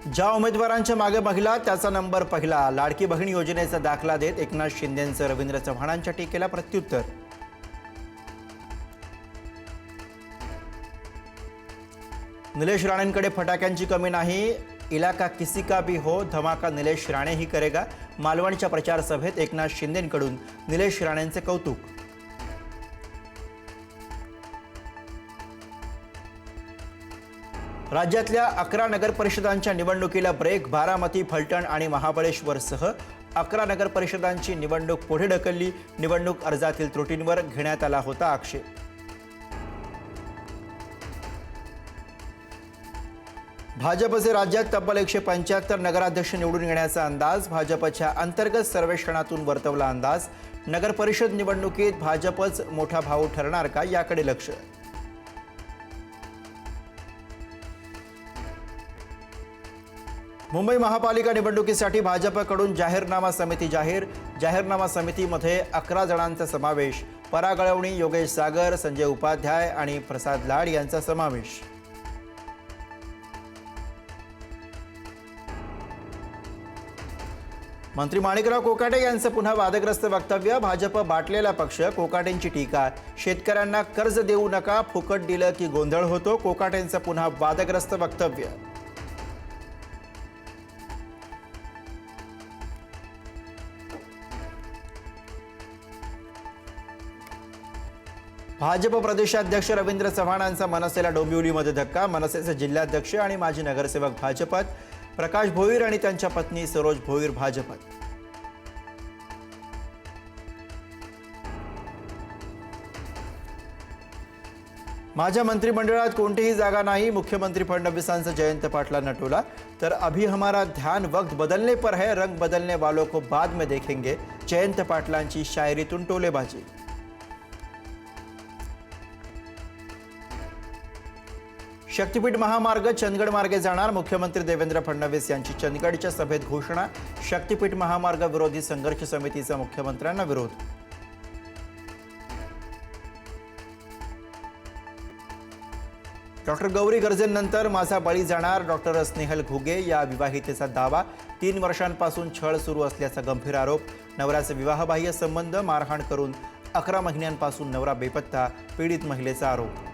ज्या उमेदवारांच्या मागे महिला त्याचा नंबर पहिला। लाडकी बहीण योजनेचा दाखला देत एकनाथ शिंदेंचं रवींद्र चव्हाणांच्या टीकेला प्रत्युत्तर। निलेश राणेंकडे फटाक्यांची कमी नाही। इलाका किसी का भी हो धमाका निलेश राणे ही करेगा। मालवणच्या प्रचार सभेत एकनाथ शिंदेंकडून निलेश राणेंचे कौतुक। राज्यातल्या 11 नगर परिषदांच्या निवडणुकीला ब्रेक। बारामती, फलटण आणि महाबळेश्वरसह 11 नगर परिषदांची निवडणूक पुढे ढकलली। निवडणूक अर्जातील त्रुटींवर घेण्यात आला होता आक्षेप। भाजपचे राज्यात तब्बल 175 नगराध्यक्ष निवडून येण्याचा अंदाज। भाजपच्या अंतर्गत सर्वेक्षणातून वर्तवला अंदाज। नगर परिषद निवडणुकीत भाजपच मोठा भाऊ ठरणार का याकडे लक्ष। मुंबई महापालिका निवडणुकीसाठी भाजपकडून जाहीरनामा समिती जाहीर। जाहीरनामा समितीमध्ये 11 जणांचा समावेश। परागळवणी, योगेश सागर, संजय उपाध्याय आणि प्रसाद लाड यांचा समावेश। मंत्री माणिकराव कोकाटे यांचं पुन्हा वादग्रस्त वक्तव्य। भाजप बाटलेला पक्ष, कोकाटेंची टीका। शेतकऱ्यांना कर्ज देऊ नका, फुकट दिलं की गोंधळ होतो। कोकाटेंचं पुन्हा वादग्रस्त वक्तव्य। भाजप प्रदेशाध्यक्ष रवींद्र चव्हाणांचा मनसेला डोंबिवलीमध्ये धक्का। मनसेचे जिल्हाध्यक्ष आणि माजी नगरसेवक भाजपात। प्रकाश भोईर आणि त्यांच्या पत्नी सरोज भोईर भाजपात। माझ्या मंत्रिमंडळात कोणतीही जागा नाही। मुख्यमंत्री फडणवीसांचा जयंत पाटलांना टोला। तर अभी हमारा ध्यान वक्त बदलने पर है, रंग बदलने वालों को बाद में देखेंगे। जयंत पाटलांची शायरीतून टोलेबाजी। शक्तीपीठ महामार्ग चंदगड मार्गे जाणार। मुख्यमंत्री देवेंद्र फडणवीस यांची चंदगडच्या सभेत घोषणा। शक्तीपीठ महामार्ग विरोधी संघर्ष समितीचा मुख्यमंत्र्यांना विरोध। डॉक्टर गौरी गर्जेंनंतर माझा बळी जाणार। डॉक्टर स्नेहल घुगे या विवाहितेचा दावा। 3 वर्षांपासून छळ सुरू असल्याचा गंभीर आरोप। नवऱ्याचे विवाहबाह्य संबंध, मारहाण करून 11 महिन्यांपासून नवरा बेपत्ता, पीडित महिलेचा आरोप।